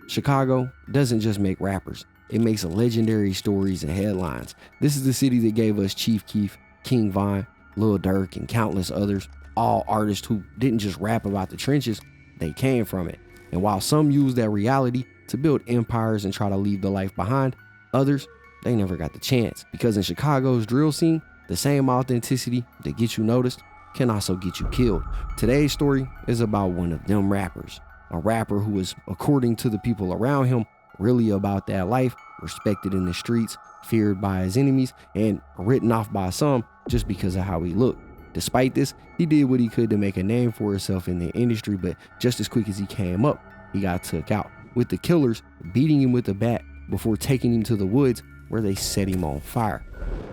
Chicago doesn't just make rappers, it makes legendary stories and headlines. This is the city that gave us Chief Keef, King Von, Lil Durk, and countless others, all artists who didn't just rap about the trenches, they came from it. And while some use that reality to build empires and try to leave the life behind, others, they never got the chance. Because in Chicago's drill scene, the same authenticity that gets you noticed can also get you killed. Today's story is about one of them rappers. A rapper who is, according to the people around him, really about that life, respected in the streets, feared by his enemies, and written off by some just because of how he looked. Despite this, he did what he could to make a name for himself in the industry, but just as quick as he came up, he got took out, with the killers beating him with a bat before taking him to the woods where they set him on fire.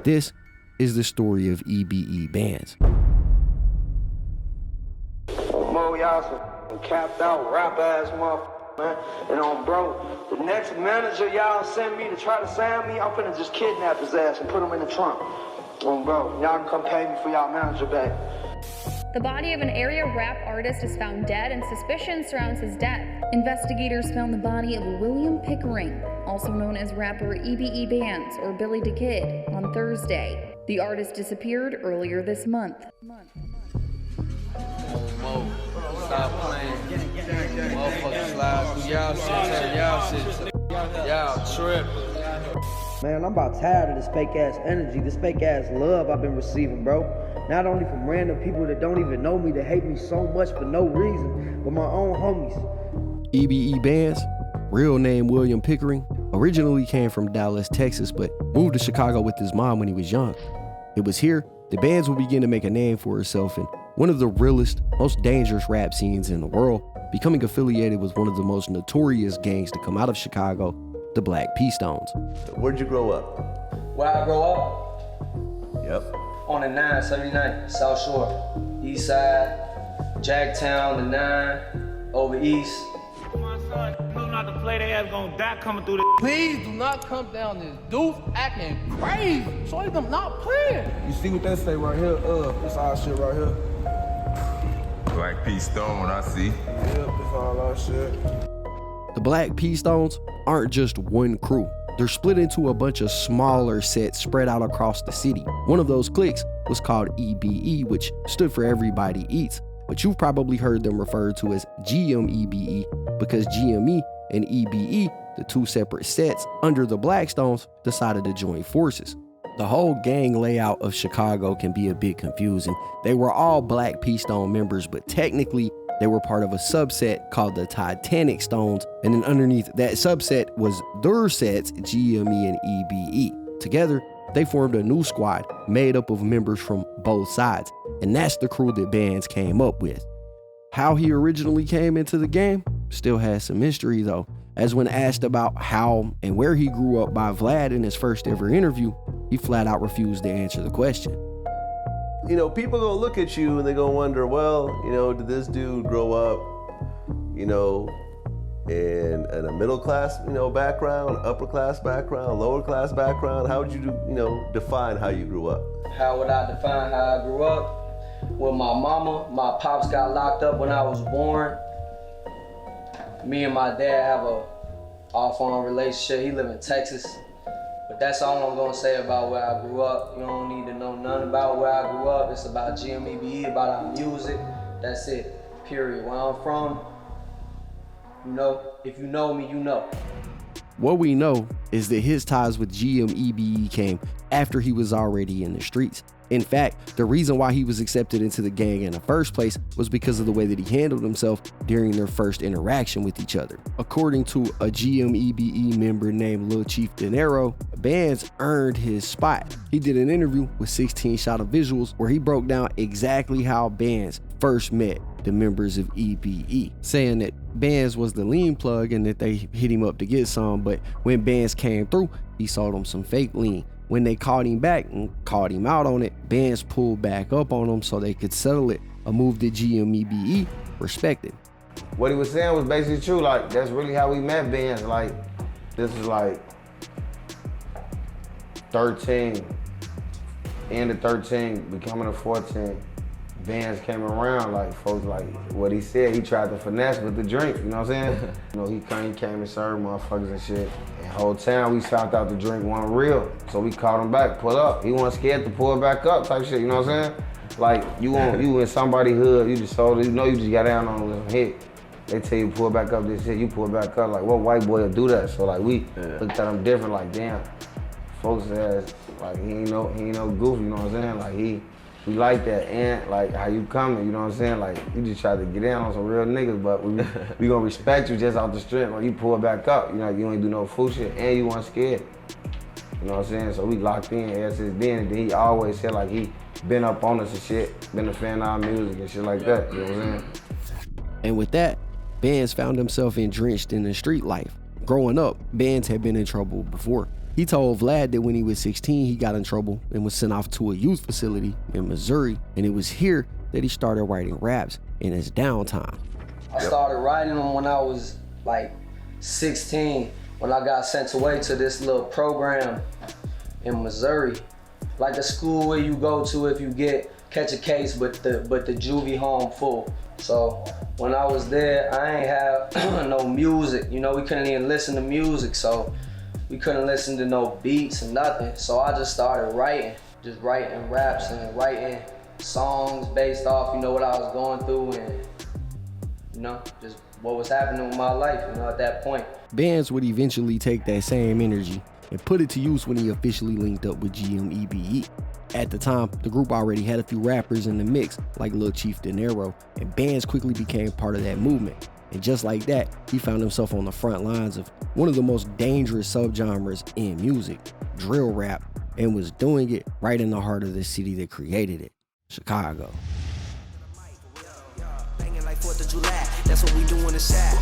This is the story of GMEBE Bandz. Mo, y'all some capped out rap ass motherfucker, man. And bro, the next manager y'all send me to try to sign me, I'm finna just kidnap his ass and put him in the trunk. Bro, y'all can come pay me for y'all manager back. The body of an area rap artist is found dead and suspicion surrounds his death. Investigators found the body of William Pickering, also known as rapper GMEBE Bandz or Billy the Kid, on Thursday. The artist disappeared earlier this month. Mo, stop playing. Motherfuckers slide through y'all shit, y'all trip. Man, I'm about tired of this fake ass energy, this fake ass love I've been receiving, bro. Not only from random people that don't even know me, that hate me so much for no reason, but my own homies. GMEBE Bandz, real name William Pickering, originally came from Dallas, Texas, but moved to Chicago with his mom when he was young. It was here that Bandz would begin to make a name for herself in one of the realest, most dangerous rap scenes in the world, becoming affiliated with one of the most notorious gangs to come out of Chicago, the Black P Stones. Where'd you grow up? Where I grow up? Yep. On the 979, South Shore. East side, Jacktown, the 9, over east. My son knew not to play, they ass gonna die coming through this. Please do not come down this doof acting crazy. Show them not playing. You see what that say right here? This our shit right here. Black P Stone, I see. Yep, this all our shit. The Black P Stones aren't just one crew. They're split into a bunch of smaller sets spread out across the city. One of those cliques was called EBE, which stood for Everybody Eats, but you've probably heard them referred to as GMEBE because GME and EBE, the two separate sets under the Black Stones, decided to join forces. The whole gang layout of Chicago can be a bit confusing. They were all Black P Stone members, but technically they were part of a subset called the Titanic Stones, and then underneath that subset was their sets, GME and EBE. Together, they formed a new squad made up of members from both sides, and that's the crew that Bandz came up with. How he originally came into the game still has some mystery though, as when asked about how and where he grew up by Vlad in his first ever interview, he flat out refused to answer the question. You know, people gonna look at you and they gonna wonder, well, you know, did this dude grow up, you know, in a middle class, you know, background, upper class background, lower class background? How would you, you know, define how you grew up? How would I define how I grew up? Well, my mama, my pops got locked up when I was born. Me and my dad have a off-on relationship. He live in Texas. But that's all I'm gonna say about where I grew up. You don't need to know nothing about where I grew up. It's about GMEBE, about our music. That's it, period. Where I'm from, you know, if you know me, you know. What we know is that his ties with GMEBE came after he was already in the streets. In fact, the reason why he was accepted into the gang in the first place was because of the way that he handled himself during their first interaction with each other. According to a GMEBE member named Lil Chief Dinero, Bandz earned his spot. He did an interview with 16 Shot of Visuals where he broke down exactly how Bandz first met the members of EBE, saying that Bandz was the lean plug and that they hit him up to get some, but when Bandz came through, he sold them some fake lean. When they called him back and called him out on it, Bandz pulled back up on them so they could settle it, a move that GMEBE respected. What he was saying was basically true. Like, that's really how we met Bandz. Like, this is like 13, end of 13, becoming a 14. Bandz came around, like folks like what he said, he tried to finesse with the drink, you know what I'm saying? You know, he came and served motherfuckers and shit. And whole time we found out the drink wasn't real. So we called him back, pull up. He wasn't scared to pull it back up type shit, you know what I'm saying? Like you in somebody's hood, you just sold it, you know you just got down on them hit. They tell you pull back up this shit, you pull it back up. Like what white boy will do that? So like we looked at him different, like damn, folks says like he ain't no goofy, you know what I'm saying? Like we like that, and like how you coming, you know what I'm saying? Like you just try to get in on some real niggas, but we gonna respect you just off the strength. Like you pull it back up, you know, you ain't do no fool shit, and you weren't scared. You know what I'm saying? So we locked in ever since then, and then he always said like he been up on us and shit, been a fan of our music and shit like that, you know what I'm saying? And with that, Bandz found himself drenched in the street life. Growing up, Bandz had been in trouble before. He told Vlad that when he was 16, he got in trouble and was sent off to a youth facility in Missouri, and it was here that he started writing raps in his downtime. I started writing them when I was like 16, when I got sent away to this little program in Missouri. Like the school where you go to if you catch a case, but the juvie home full. So when I was there, I ain't have no music. You know, we couldn't even listen to music, so we couldn't listen to no beats and nothing. So I just started writing, just writing raps and writing songs based off, you know, what I was going through and, you know, just what was happening with my life, you know, at that point. Bandz would eventually take that same energy and put it to use when he officially linked up with GMEBE. At the time, the group already had a few rappers in the mix, like Lil Chief De Niro, and Bandz quickly became part of that movement. And just like that, he found himself on the front lines of one of the most dangerous subgenres in music, drill rap, and was doing it right in the heart of the city that created it, Chicago. Banging like 4th of July, that's what we do on the side.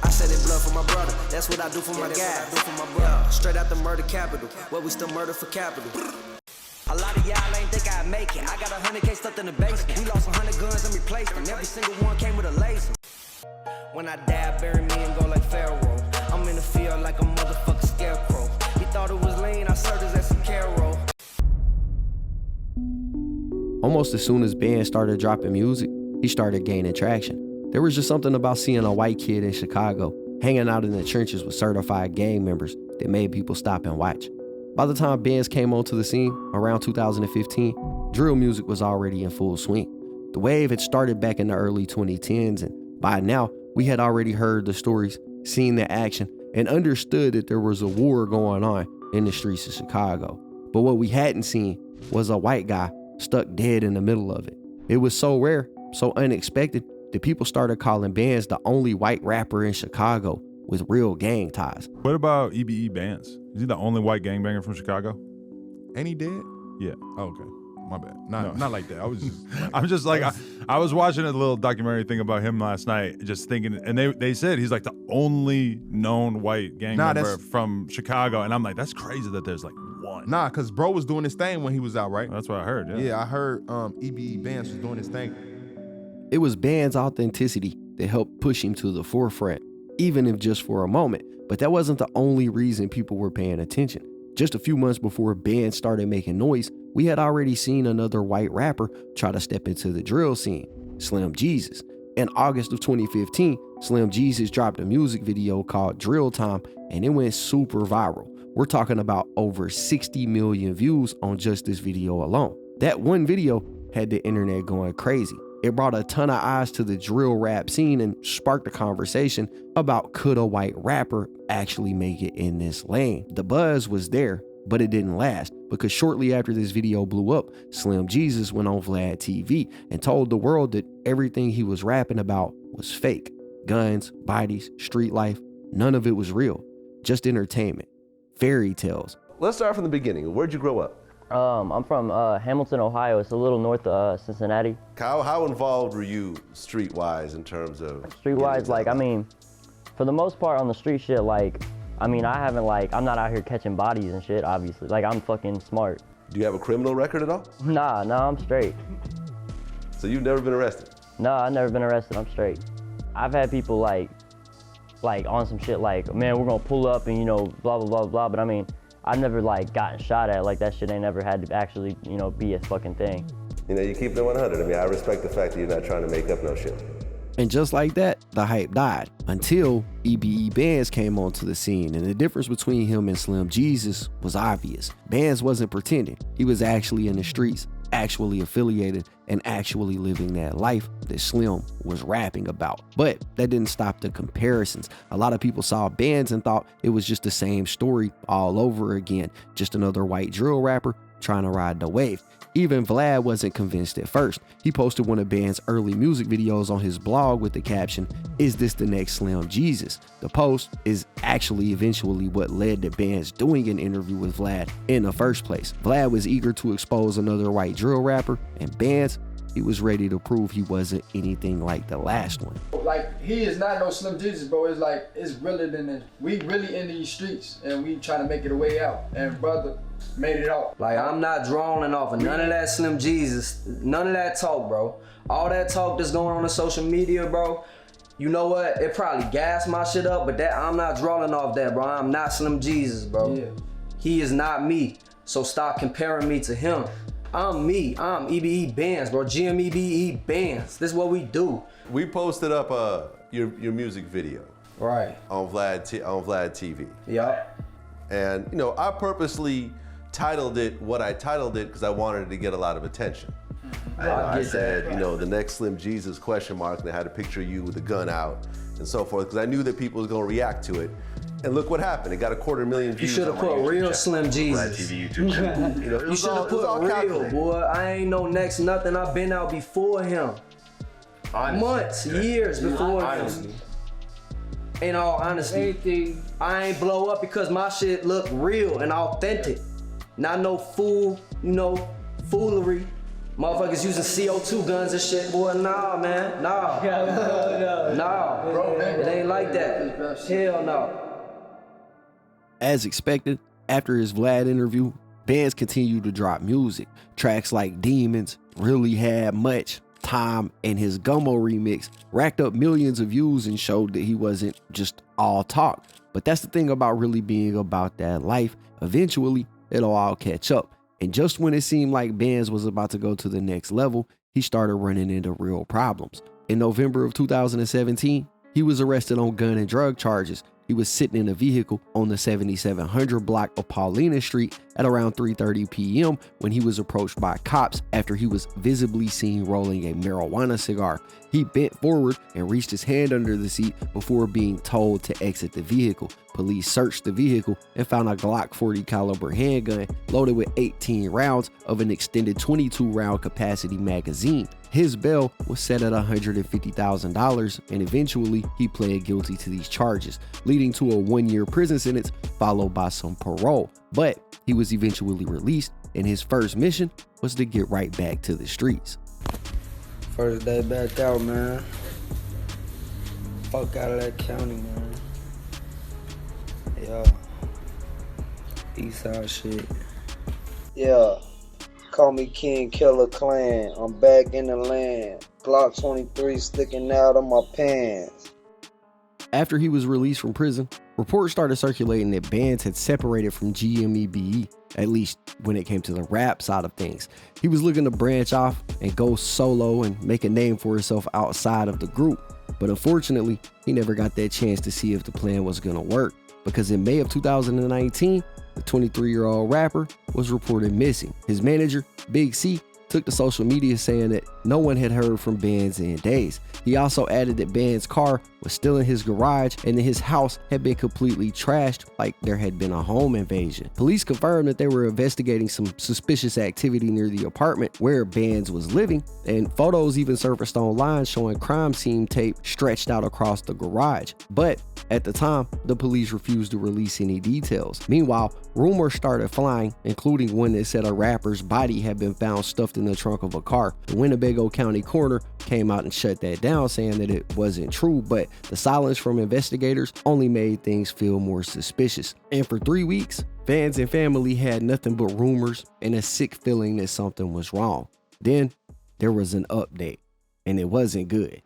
I said it blood for my brother, that's what I do for my guy. Straight out the murder capital, where we still murder for capital. A lot of y'all ain't think I'd make it. I got 100K stuffed in the basement. We lost 100 guns and replaced them. Every single one came with a laser. When I die, bury me and go like Pharaoh. I'm in the field like a motherfucking scarecrow. He thought it was lean, I served as some carol. Almost as soon as Bandz started dropping music, he started gaining traction. There was just something about seeing a white kid in Chicago hanging out in the trenches with certified gang members that made people stop and watch. By the time Bandz came onto the scene, around 2015, drill music was already in full swing. The wave had started back in the early 2010s, and by now, we had already heard the stories, seen the action, and understood that there was a war going on in the streets of Chicago. But what we hadn't seen was a white guy stuck dead in the middle of it. It was so rare, so unexpected, that people started calling Bandz the only white rapper in Chicago with real gang ties. What about GMEBE Bandz? Is he the only white gangbanger from Chicago? Ain't he dead? Yeah. Oh, okay. My bad. Not like that. I was just I'm just like I was watching a little documentary thing about him last night, just thinking, and they said he's like the only known white gang member from Chicago, and I'm like, that's crazy that there's like one. Nah, cause bro was doing his thing when he was out, right? That's what I heard. Yeah, I heard GMEBE Bandz was doing his thing. It was Bandz' authenticity that helped push him to the forefront, even if just for a moment. But that wasn't the only reason people were paying attention. Just a few months before Bandz started making noise, we had already seen another white rapper try to step into the drill scene, Slim Jesus. In August of 2015, Slim Jesus dropped a music video called Drill Time, and it went super viral. We're talking about over 60 million views on just this video alone. That one video had the internet going crazy. It brought a ton of eyes to the drill rap scene and sparked a conversation about could a white rapper actually make it in this lane. The buzz was there, but it didn't last, because shortly after this video blew up, Slim Jesus went on Vlad TV and told the world that everything he was rapping about was fake. Guns, bodies, street life, none of it was real. Just entertainment, fairy tales. Let's start from the beginning. Where'd you grow up? I'm from Hamilton, Ohio. It's a little north of Cincinnati. How involved were you streetwise in terms of? Streetwise, like, I mean, for the most part on the street shit, like, I mean, I'm not out here catching bodies and shit, obviously. Like, I'm fucking smart. Do you have a criminal record at all? Nah, I'm straight. So you've never been arrested? No, I've never been arrested, I'm straight. I've had people like on some shit like, man, we're gonna pull up and, you know, blah, blah, blah, blah, but I mean, I've never like gotten shot at. Like, that shit ain't never had to actually, you know, be a fucking thing. You know, you keep it 100. I mean, I respect the fact that you're not trying to make up no shit. And just like that, the hype died until GMEBE Bandz came onto the scene, and the difference between him and Slim Jesus was obvious. Bandz wasn't pretending. He was actually in the streets, actually affiliated, and actually living that life that Slim was rapping about. But that didn't stop the comparisons. A lot of people saw Bandz and thought it was just the same story all over again, just another white drill rapper trying to ride the wave. Even Vlad wasn't convinced at first. He posted one of Bandz' early music videos on his blog with the caption, "Is this the next Slim Jesus?" The post is actually eventually what led to Bandz doing an interview with Vlad in the first place. Vlad was eager to expose another white drill rapper, and Bandz, he was ready to prove he wasn't anything like the last one. Like, he is not no Slim Jesus, bro. It's like, it's really than this. We really in these streets, and we trying to make it a way out. And brother made it out. Like, I'm not drawing off of none of that Slim Jesus, none of that talk, bro. All that talk that's going on social media, bro, you know what? It probably gassed my shit up, but that I'm not drawing off that, bro. I'm not Slim Jesus, bro. Yeah. He is not me, so stop comparing me to him. I'm me. I'm GMEBE Bandz, bro. GMEBE Bandz. This is what we do. We posted up your music video, right, on Vlad TV. Yeah. And you know, I purposely titled it what I titled it because I wanted it to get a lot of attention. I said, you know, the next Slim Jesus question mark, and I had a picture of you with a gun out and so forth, because I knew that people was gonna react to it. And look what happened. It got 250,000 views. You should have put real Slim Jesus. You know, you should have put real, boy. I ain't no next nothing. I've been out before him. Honestly. Months, years before him. In all honesty, I ain't blow up because my shit look real and authentic. Not no fool, you know, foolery. Motherfuckers using CO2 guns and shit, boy. Nah, man. Nah. Nah. Bro, it ain't like that. Hell no. As expected, after his Vlad interview, Bandz continued to drop music. Tracks like Demons, Really Had Much, Time, and his Gummo remix racked up millions of views and showed that he wasn't just all talk. But that's the thing about really being about that life. Eventually, it'll all catch up. And just when it seemed like Bandz was about to go to the next level, he started running into real problems. In November of 2017, he was arrested on gun and drug charges. He was sitting in a vehicle on the 7700 block of Paulina Street at around 3:30 p.m. when he was approached by cops after he was visibly seen rolling a marijuana cigar. He bent forward and reached his hand under the seat before being told to exit the vehicle. Police searched the vehicle and found a Glock 40 caliber handgun loaded with 18 rounds of an extended 22 round capacity magazine. His bail was set at $150,000, and eventually he pled guilty to these charges, leading to a 1-year prison sentence followed by some parole. But he was eventually released, and his first mission was to get right back to the streets. First day back out, man. Fuck out of that county, man. Yeah. Eastside shit. Yeah. Call me King Killer Clan. I'm back in the land. Glock 23 sticking out of my pants. After he was released from prison, reports started circulating that Bandz had separated from GMEBE, at least when it came to the rap side of things. He was looking to branch off and go solo and make a name for himself outside of the group. But unfortunately, he never got that chance to see if the plan was gonna work, because in May of 2019, the 23-year-old rapper was reported missing. His manager, Big C, took to social media saying that no one had heard from Bandz in days. He also added that Bandz' car was still in his garage and that his house had been completely trashed, like there had been a home invasion. Police confirmed that they were investigating some suspicious activity near the apartment where Bandz was living, and photos even surfaced online showing crime scene tape stretched out across the garage. But at the time, the police refused to release any details. Meanwhile, rumors started flying, including one that said a rapper's body had been found stuffed in the trunk of a car. The Winnebago County coroner came out and shut that down, saying that it wasn't true, but the silence from investigators only made things feel more suspicious. And for 3 weeks, fans and family had nothing but rumors and a sick feeling that something was wrong. Then there was an update, and it wasn't good.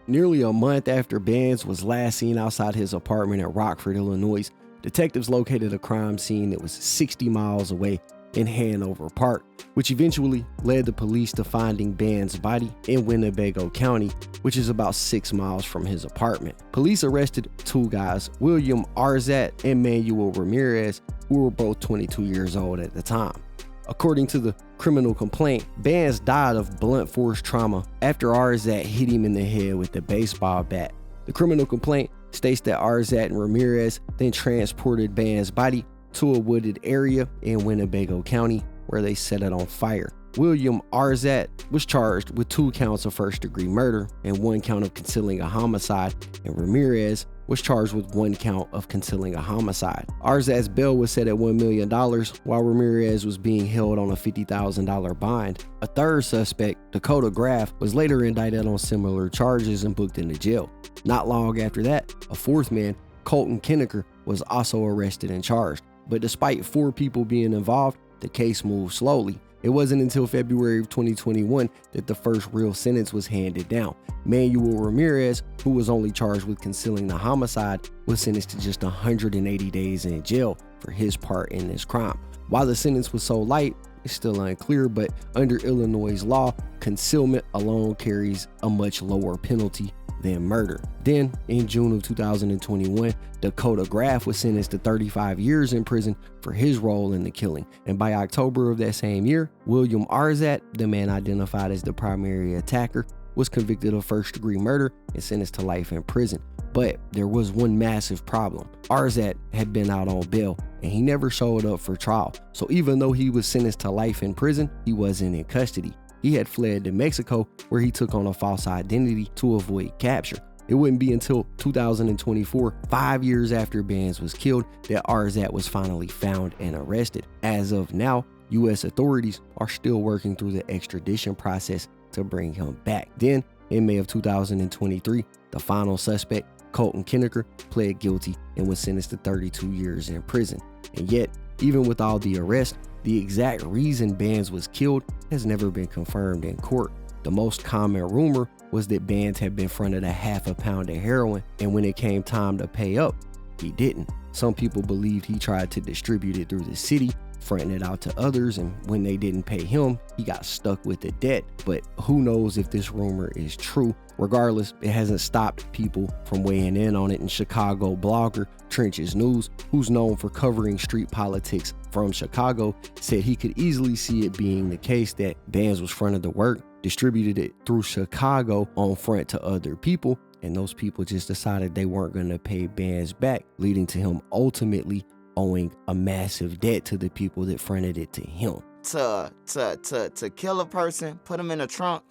Nearly a month after Bandz was last seen outside his apartment in Rockford, Illinois, detectives located a crime scene that was 60 miles away in Hanover Park, which eventually led the police to finding Bandz' body in Winnebago County, which is about 6 miles from his apartment. Police arrested 2 guys, William Arzat and Manuel Ramirez, who were both 22 years old at the time. According to the criminal complaint, Bandz died of blunt force trauma after Arzat hit him in the head with a baseball bat. The criminal complaint states that Arzat and Ramirez then transported Bandz' body to a wooded area in Winnebago County where they set it on fire. William Arzat was charged with 2 counts of first-degree murder and 1 count of concealing a homicide, and Ramirez was charged with 1 count of concealing a homicide. Arzat's bail was set at $1 million, while Ramirez was being held on a $50,000 bond. A third suspect, Dakota Graff, was later indicted on similar charges and booked into jail. Not long after that, a 4th man, Colton Kinneker, was also arrested and charged. But despite 4 people being involved, the case moved slowly. It wasn't until February of 2021 that the first real sentence was handed down. Manuel Ramirez, who was only charged with concealing the homicide, was sentenced to just 180 days in jail for his part in this crime. While the sentence was so light, it's still unclear, but under Illinois law, concealment alone carries a much lower penalty than murder. Then, in June of 2021, Dakota Graff was sentenced to 35 years in prison for his role in the killing. And by October of that same year, William Arzat, the man identified as the primary attacker, was convicted of first-degree murder and sentenced to life in prison. But there was one massive problem. Arzat had been out on bail and he never showed up for trial. So even though he was sentenced to life in prison, he wasn't in custody. He had fled to Mexico, where he took on a false identity to avoid capture. It wouldn't be until 2024, 5 years after Bandz was killed, that Arzat was finally found and arrested. As of now, U.S. authorities are still working through the extradition process to bring him back. Then, in May of 2023, the final suspect, Colton Kinneker, pled guilty and was sentenced to 32 years in prison. And yet, even with all the arrests, the exact reason Bandz was killed has never been confirmed in court. The most common rumor was that Bandz had been fronted a ½ pound of heroin, and when it came time to pay up, he didn't. Some people believed he tried to distribute it through the city, fronting it out to others, and when they didn't pay him, he got stuck with the debt. But who knows if this rumor is true? Regardless, it hasn't stopped people from weighing in on it, and Chicago blogger Trenches News, who's known for covering street politics from Chicago, said he could easily see it being the case that Bandz was fronted the work, distributed it through Chicago on front to other people, and those people just decided they weren't going to pay Bandz back, leading to him ultimately owing a massive debt to the people that fronted it to him. To kill a person, put them in a trunk,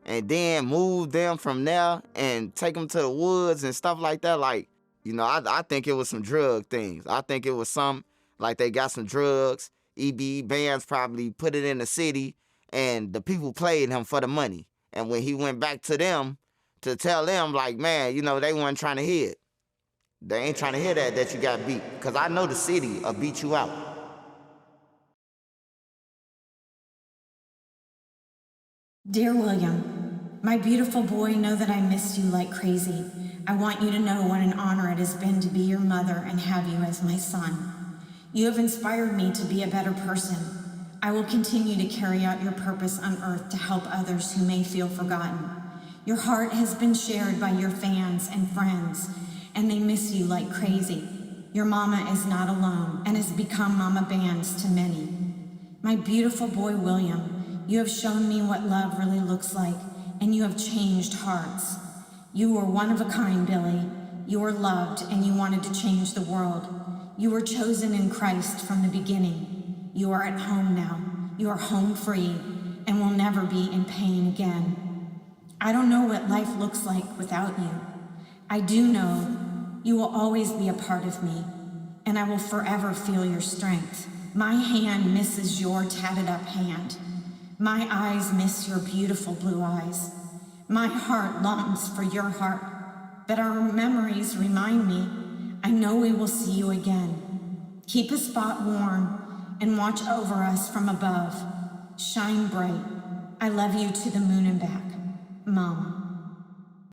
and then move them from there and take them to the woods and stuff like that. Like, you know, I think it was some drug things. I think it was some, like they got some drugs. EBE Bandz probably put it in the city, and the people played him for the money. And when he went back to them to tell them, like, man, you know, they weren't trying to hear it. They ain't trying to hear that you got beat. Because I know the city will beat you out. Dear William, my beautiful boy, know that I miss you like crazy. I want you to know what an honor it has been to be your mother and have you as my son. You have inspired me to be a better person. I will continue to carry out your purpose on earth to help others who may feel forgotten. Your heart has been shared by your fans and friends, and they miss you like crazy. Your mama is not alone and has become Mama Bandz to many. My beautiful boy, William, you have shown me what love really looks like, and you have changed hearts. You were one of a kind, Billy. You were loved, and you wanted to change the world. You were chosen in Christ from the beginning. You are at home now. You are home free and will never be in pain again. I don't know what life looks like without you. I do know you will always be a part of me, and I will forever feel your strength. My hand misses your tatted up hand. My eyes miss your beautiful blue eyes. My heart longs for your heart, but our memories remind me I know we will see you again. Keep a spot warm and watch over us from above. Shine bright. I love you to the moon and back. Mama.